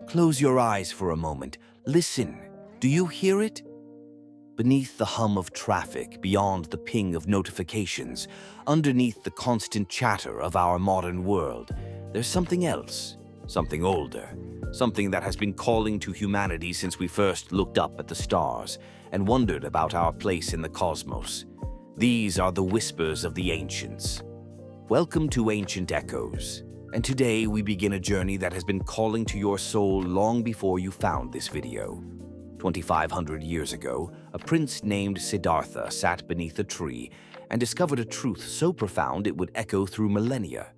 Close your eyes for a moment. Listen. Do you hear it? Beneath the hum of traffic, beyond the ping of notifications, underneath the constant chatter of our modern world, there's something else, something older, something that has been calling to humanity since we first looked up at the stars and wondered about our place in the cosmos. These are the whispers of the ancients. Welcome to Ancient Echoes, and today we begin a journey that has been calling to your soul long before you found this video. 2,500 years ago, a prince named Siddhartha sat beneath a tree and discovered a truth so profound it would echo through millennia.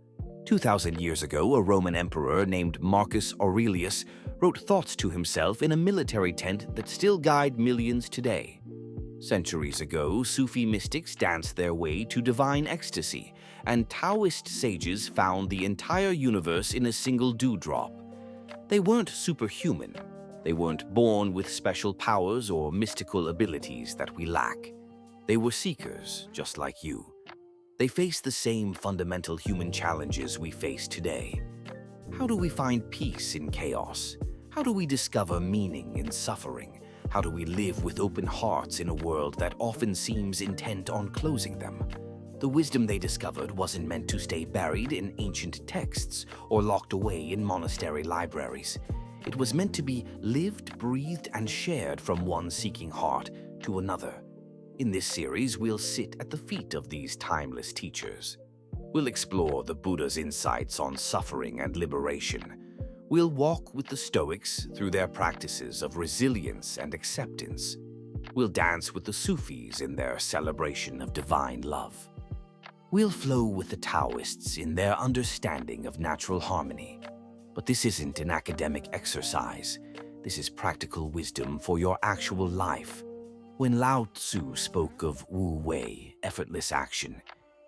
2,000 years ago, a Roman emperor named Marcus Aurelius wrote thoughts to himself in a military tent that still guide millions today. Centuries ago, Sufi mystics danced their way to divine ecstasy, and Taoist sages found the entire universe in a single dewdrop. They weren't superhuman. They weren't born with special powers or mystical abilities that we lack. They were seekers, just like you. They faced the same fundamental human challenges we face today. How do we find peace in chaos? How do we discover meaning in suffering? How do we live with open hearts in a world that often seems intent on closing them? The wisdom they discovered wasn't meant to stay buried in ancient texts or locked away in monastery libraries. It was meant to be lived, breathed, and shared from one seeking heart to another. In this series, we'll sit at the feet of these timeless teachers. We'll explore the Buddha's insights on suffering and liberation. We'll walk with the Stoics through their practices of resilience and acceptance. We'll dance with the Sufis in their celebration of divine love. We'll flow with the Taoists in their understanding of natural harmony. But this isn't an academic exercise. This is practical wisdom for your actual life. When Lao Tzu spoke of Wu Wei, effortless action,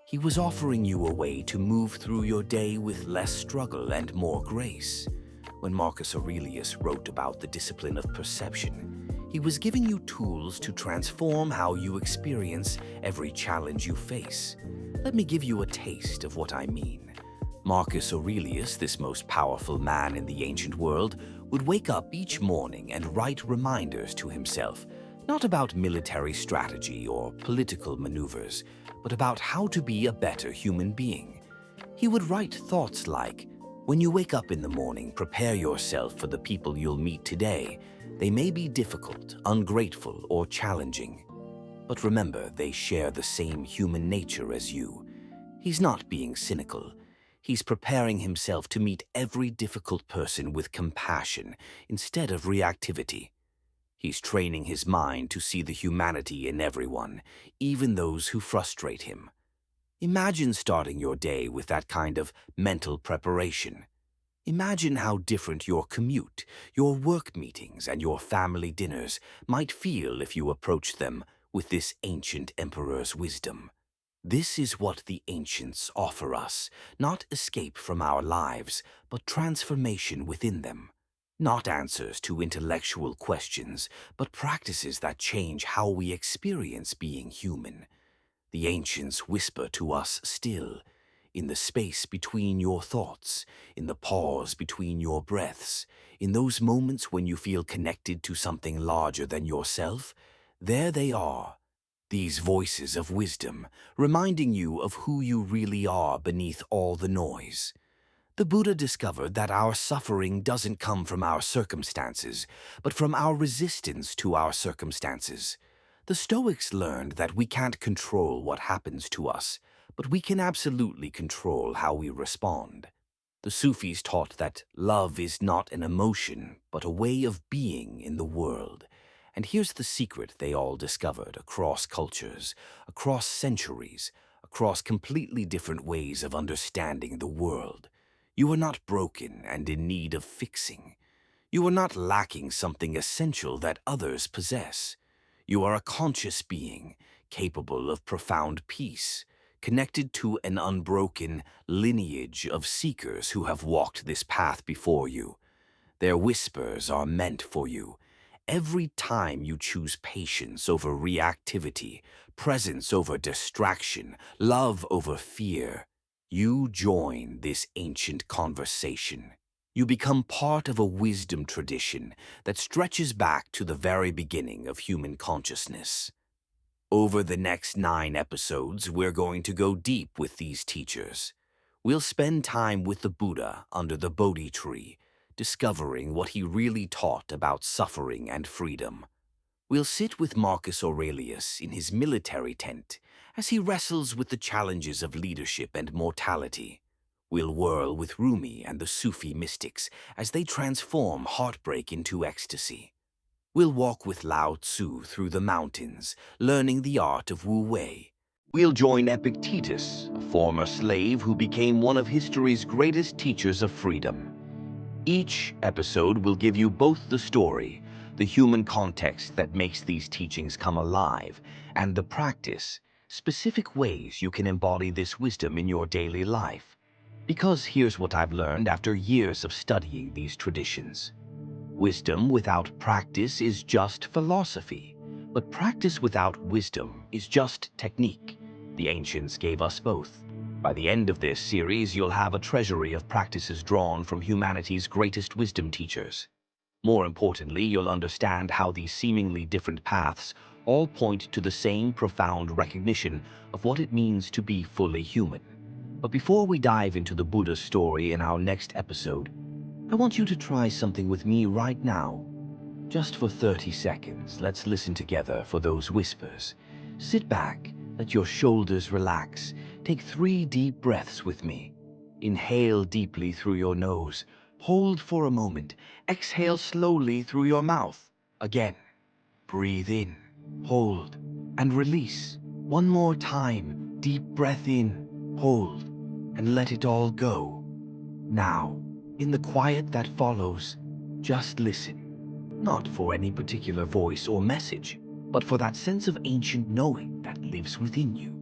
he was offering you a way to move through your day with less struggle and more grace. When Marcus Aurelius wrote about the discipline of perception, he was giving you tools to transform how you experience every challenge you face. Let me give you a taste of what I mean. Marcus Aurelius, this most powerful man in the ancient world, would wake up each morning and write reminders to himself, not about military strategy or political maneuvers, but about how to be a better human being. He would write thoughts like, "When you wake up in the morning, prepare yourself for the people you'll meet today. They may be difficult, ungrateful, or challenging. But remember, they share the same human nature as you." He's not being cynical. He's preparing himself to meet every difficult person with compassion instead of reactivity. He's training his mind to see the humanity in everyone, even those who frustrate him. Imagine starting your day with that kind of mental preparation. Imagine how different your commute, your work meetings, and your family dinners might feel if you approached them with this ancient emperor's wisdom. This is what the ancients offer us, not escape from our lives, but transformation within them. Not answers to intellectual questions, but practices that change how we experience being human. The ancients whisper to us still, in the space between your thoughts, in the pause between your breaths, in those moments when you feel connected to something larger than yourself. There they are. These voices of wisdom, reminding you of who you really are beneath all the noise. The Buddha discovered that our suffering doesn't come from our circumstances, but from our resistance to our circumstances. The Stoics learned that we can't control what happens to us, but we can absolutely control how we respond. The Sufis taught that love is not an emotion, but a way of being in the world. And here's the secret they all discovered across cultures, across centuries, across completely different ways of understanding the world. You are not broken and in need of fixing. You are not lacking something essential that others possess. You are a conscious being, capable of profound peace, connected to an unbroken lineage of seekers who have walked this path before you. Their whispers are meant for you. Every time you choose patience over reactivity, presence over distraction, love over fear, you join this ancient conversation. You become part of a wisdom tradition that stretches back to the very beginning of human consciousness. Over the next 9 episodes, we're going to go deep with these teachers. We'll spend time with the Buddha under the Bodhi tree, discovering what he really taught about suffering and freedom. We'll sit with Marcus Aurelius in his military tent as he wrestles with the challenges of leadership and mortality. We'll whirl with Rumi and the Sufi mystics as they transform heartbreak into ecstasy. We'll walk with Lao Tzu through the mountains, learning the art of Wu Wei. We'll join Epictetus, a former slave who became one of history's greatest teachers of freedom. Each episode will give you both the story, the human context that makes these teachings come alive, and the practice, specific ways you can embody this wisdom in your daily life. Because here's what I've learned after years of studying these traditions. Wisdom without practice is just philosophy, but practice without wisdom is just technique. The ancients gave us both. By the end of this series, you'll have a treasury of practices drawn from humanity's greatest wisdom teachers. More importantly, you'll understand how these seemingly different paths all point to the same profound recognition of what it means to be fully human. But before we dive into the Buddha's story in our next episode, I want you to try something with me right now. Just for 30 seconds, let's listen together for those whispers. Sit back, let your shoulders relax. Take 3 deep breaths with me. Inhale deeply through your nose. Hold for a moment. Exhale slowly through your mouth. Again. Breathe in, hold, and release. One more time. Deep breath in, hold, and let it all go. Now, in the quiet that follows, just listen. Not for any particular voice or message, but for that sense of ancient knowing that lives within you.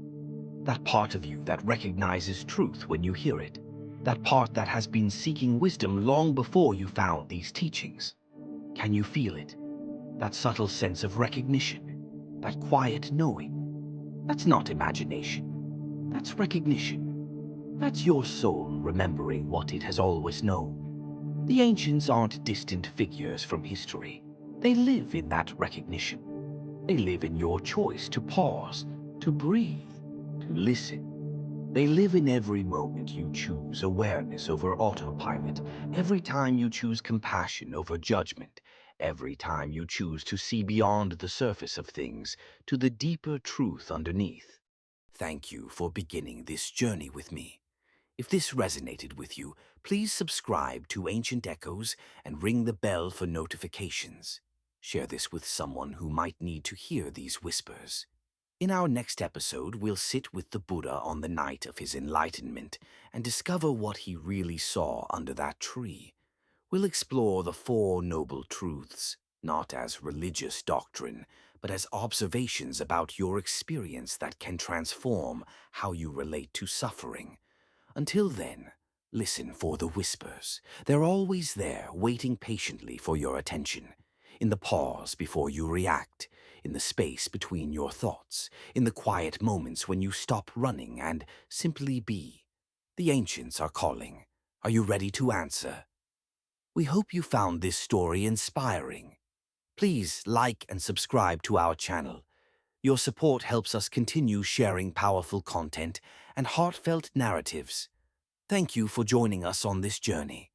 That part of you that recognizes truth when you hear it. That part that has been seeking wisdom long before you found these teachings. Can you feel it? That subtle sense of recognition. That quiet knowing. That's not imagination. That's recognition. That's your soul remembering what it has always known. The ancients aren't distant figures from history. They live in that recognition. They live in your choice to pause, to breathe, to listen. They live in every moment you choose awareness over autopilot, every time you choose compassion over judgment, every time you choose to see beyond the surface of things to the deeper truth underneath. Thank you for beginning this journey with me. If this resonated with you, please subscribe to Ancient Echoes and ring the bell for notifications. Share this with someone who might need to hear these whispers. In our next episode, we'll sit with the Buddha on the night of his enlightenment and discover what he really saw under that tree. We'll explore the Four Noble Truths, not as religious doctrine, but as observations about your experience that can transform how you relate to suffering. Until then, listen for the whispers. They're always there, waiting patiently for your attention. In the pause before you react, in the space between your thoughts, in the quiet moments when you stop running and simply be. The ancients are calling. Are you ready to answer? We hope you found this story inspiring. Please like and subscribe to our channel. Your support helps us continue sharing powerful content and heartfelt narratives. Thank you for joining us on this journey.